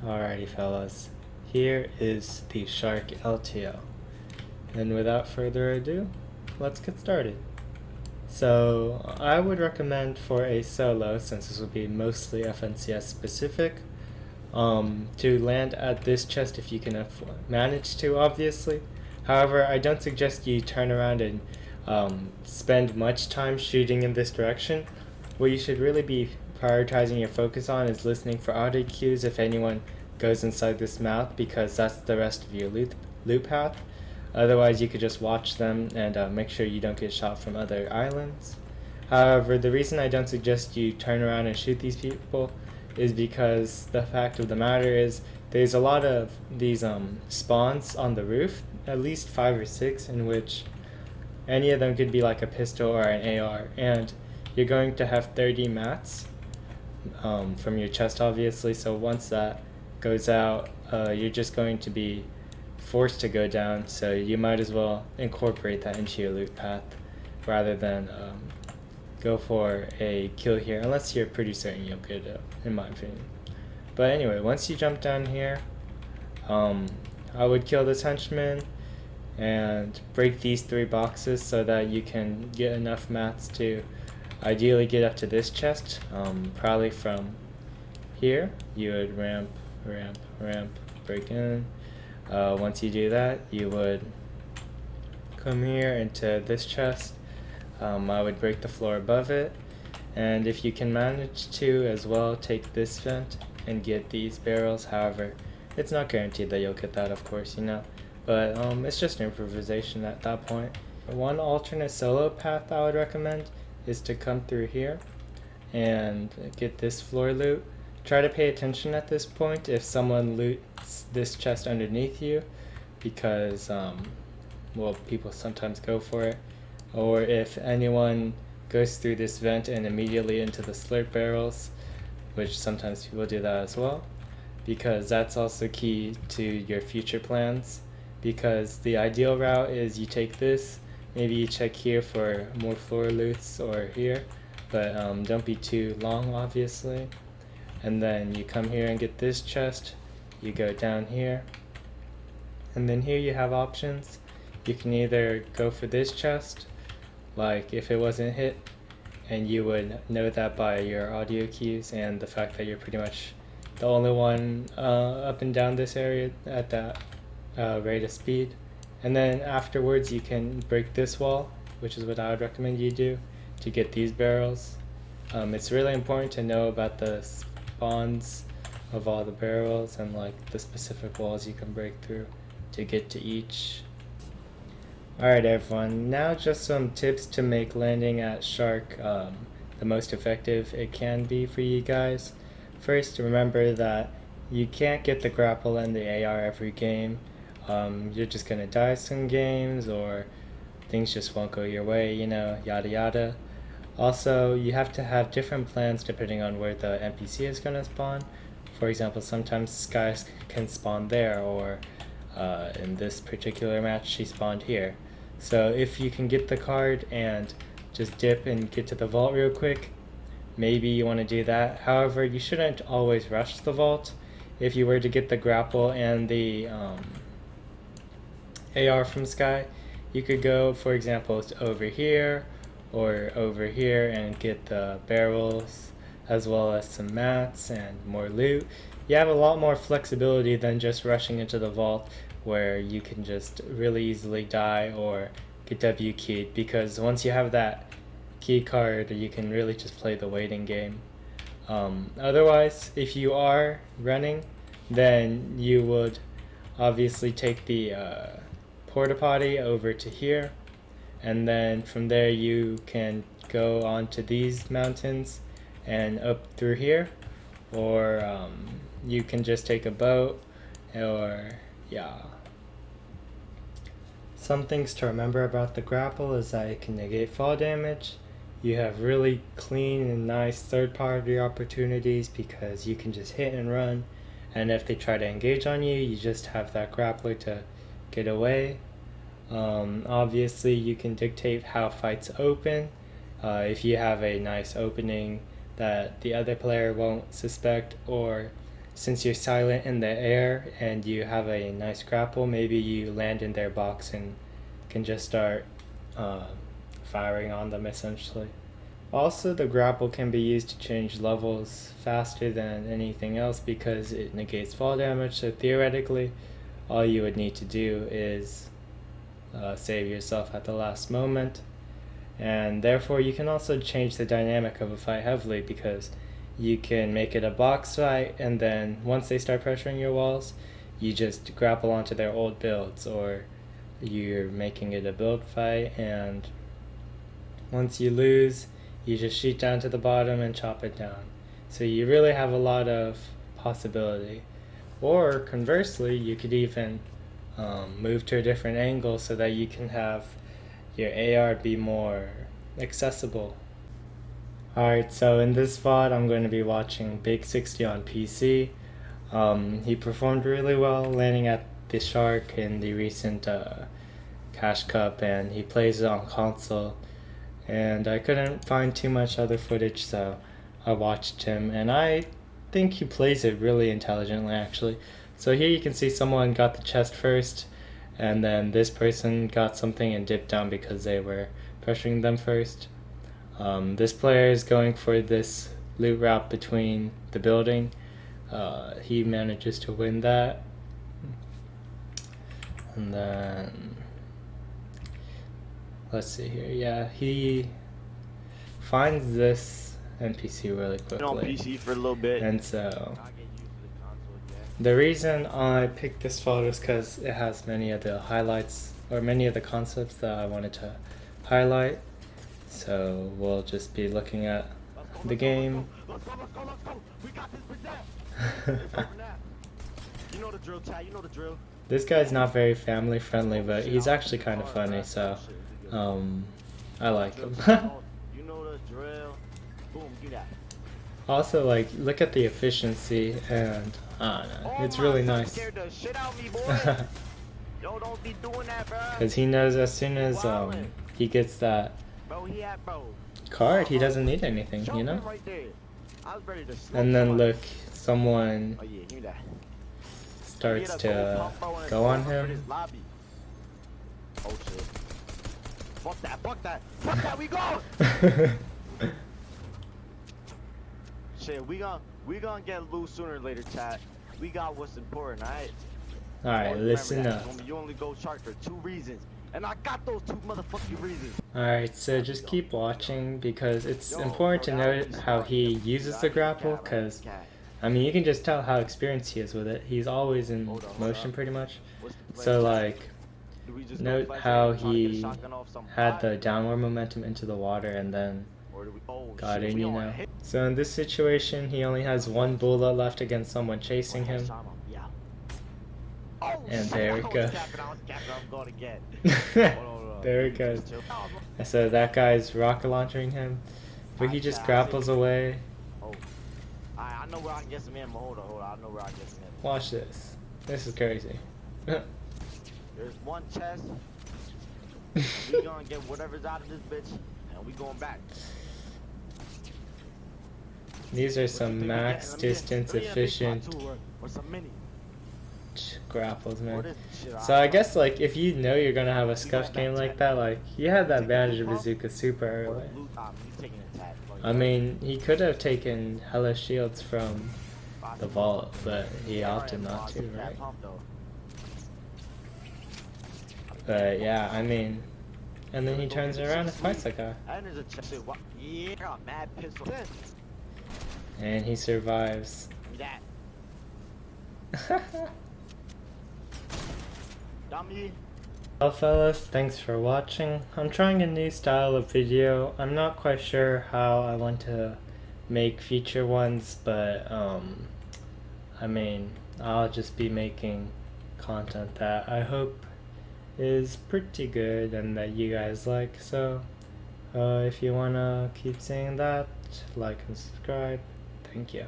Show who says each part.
Speaker 1: Alrighty fellas, here is the Shark LTL. And without further ado, let's get started. So I would recommend for a solo, since this will be mostly FNCS specific, to land at this chest if you can manage to, obviously. However, I don't suggest you turn around and spend much time shooting in this direction. What you should really be prioritizing your focus on is listening for audio cues if anyone goes inside this mouth, because that's the rest of your loop path. Otherwise, you could just watch them and make sure you don't get shot from other islands. However, the reason I don't suggest you turn around and shoot these people is because the fact of the matter is there's a lot of these spawns on the roof, at least 5 or 6, in which any of them could be like a pistol or an AR, and you're going to have 30 mats from your chest, obviously. So once that goes out, you're just going to be forced to go down. So you might as well incorporate that into your loot path rather than go for a kill here, unless you're pretty certain you'll get it, in my opinion. But anyway, once you jump down here, I would kill this henchman and break these 3 boxes so that you can get enough mats to ideally get up to this chest. Probably from here you would ramp, break in. Once you do that, you would come here into this chest. I would break the floor above it, and if you can manage to as well, take this vent and get these barrels. However, it's not guaranteed that you'll get that, of course, but it's just improvisation at that point. One alternate solo path I would recommend is to come through here and get this floor loot. Try to pay attention at this point if someone loots this chest underneath you, because people sometimes go for it, or if anyone goes through this vent and immediately into the slurp barrels, which sometimes people do that as well, because that's also key to your future plans. Because the ideal route is you take this, maybe you check here for more floor loots or here, but don't be too long, obviously. And then you come here and get this chest, you go down here, and then here you have options. You can either go for this chest, like if it wasn't hit, and you would know that by your audio cues and the fact that you're pretty much the only one up and down this area at that rate of speed. And then afterwards you can break this wall, which is what I would recommend you do to get these barrels. It's really important to know about the spawns of all the barrels and like the specific walls you can break through to get to each. Alright everyone, now just some tips to make landing at Shark the most effective it can be for you guys. First, remember that you can't get the grapple and the AR every game. You're just gonna die some games, or things just won't go your way, yada yada. Also, you have to have different plans depending on where the NPC is gonna spawn. For example, sometimes Sky can spawn there, or in this particular match she spawned here. So if you can get the card and just dip and get to the vault real quick, maybe you want to do that. However, you shouldn't always rush the vault. If you were to get the grapple and the AR from Sky, you could go, for example, over here or over here and get the barrels as well as some mats and more loot. You have a lot more flexibility than just rushing into the vault, where you can just really easily die or get W keyed, because once you have that key card, you can really just play the waiting game. Otherwise, if you are running, then you would obviously take the porta potty over to here, and then from there you can go on to these mountains and up through here, or you can just take a boat, or Some things to remember about the grapple is that it can negate fall damage. You have really clean and nice third-party opportunities because you can just hit and run, and if they try to engage on you, you just have that grappler to get away. Obviously, you can dictate how fights open. If you have a nice opening that the other player won't suspect, or since you're silent in the air and you have a nice grapple, maybe you land in their box and can just start firing on them essentially. Also, the grapple can be used to change levels faster than anything else because it negates fall damage, so theoretically all you would need to do is save yourself at the last moment, and therefore you can also change the dynamic of a fight heavily because you can make it a box fight, and then once they start pressuring your walls, you just grapple onto their old builds, or you're making it a build fight, and once you lose, you just shoot down to the bottom and chop it down. So you really have a lot of possibility. Or conversely, you could even move to a different angle so that you can have your AR be more accessible. Alright, so in this VOD I'm going to be watching Big 60 on PC. He performed really well, landing at the Shark in the recent Cash Cup, and he plays it on console. And I couldn't find too much other footage, so I watched him, and I think he plays it really intelligently actually. So here you can see someone got the chest first, and then this person got something and dipped down because they were pressuring them first. This player is going for this loot route between the building. He manages to win that. And then, let's see here. Yeah, he finds this NPC really quickly.
Speaker 2: On PC for a little bit.
Speaker 1: And so, the reason I picked this photo is because it has many of the highlights, or many of the concepts that I wanted to highlight. So we'll just be looking at the game.
Speaker 2: Let's go. We got this. You know the drill, Ty. You know the drill.
Speaker 1: This guy's not very family friendly, but he's actually kind of funny, so I like him.
Speaker 2: You know the drill. Boom, do that.
Speaker 1: Also, like, look at the efficiency, and I don't know, it's really nice.
Speaker 2: Scared the shit out of me, boy. Yo, don't be doing that, bro.
Speaker 1: Because he knows as soon as he gets that card, he doesn't need anything, you know? And then look, someone starts to go on him.
Speaker 2: Oh shit. Fuck that, we go! Shit, we gonna get loose sooner or later, chat. We got what's important, alright?
Speaker 1: Alright, listen up.
Speaker 2: You only go shark for 2 reasons. And I got those 2 motherfucking reasons.
Speaker 1: Alright, so just keep watching because it's important to note how he uses the grapple, because I mean, you can just tell how experienced he is with it. He's always in motion pretty much. So like, note how he had the downward momentum into the water and then got in, you know. So in this situation, he only has 1 bullet left against someone chasing him. And there it goes. There it goes. So that guy's rocket launching him, but he just grapples away.
Speaker 2: I know where I can get some ammo. Hold on. I know where I can get some ammo.
Speaker 1: Watch this. This is crazy.
Speaker 2: There's 1 chest. We gonna get whatever's out of this bitch, and we going back.
Speaker 1: These are some max distance efficient grapples, man. So I guess like if you know you're gonna have a scuffed game like that, like you had that advantage of Bazooka super early. I mean, he could have taken hella shields from the vault, but he opted not to, right? But yeah, I mean, and then he turns around and fights that guy. And he survives. Well fellas, thanks for watching. I'm trying a new style of video. I'm not quite sure how I want to make feature ones, but I mean, I'll just be making content that I hope is pretty good and that you guys like. So if you wanna keep seeing that, like and subscribe. Thank you.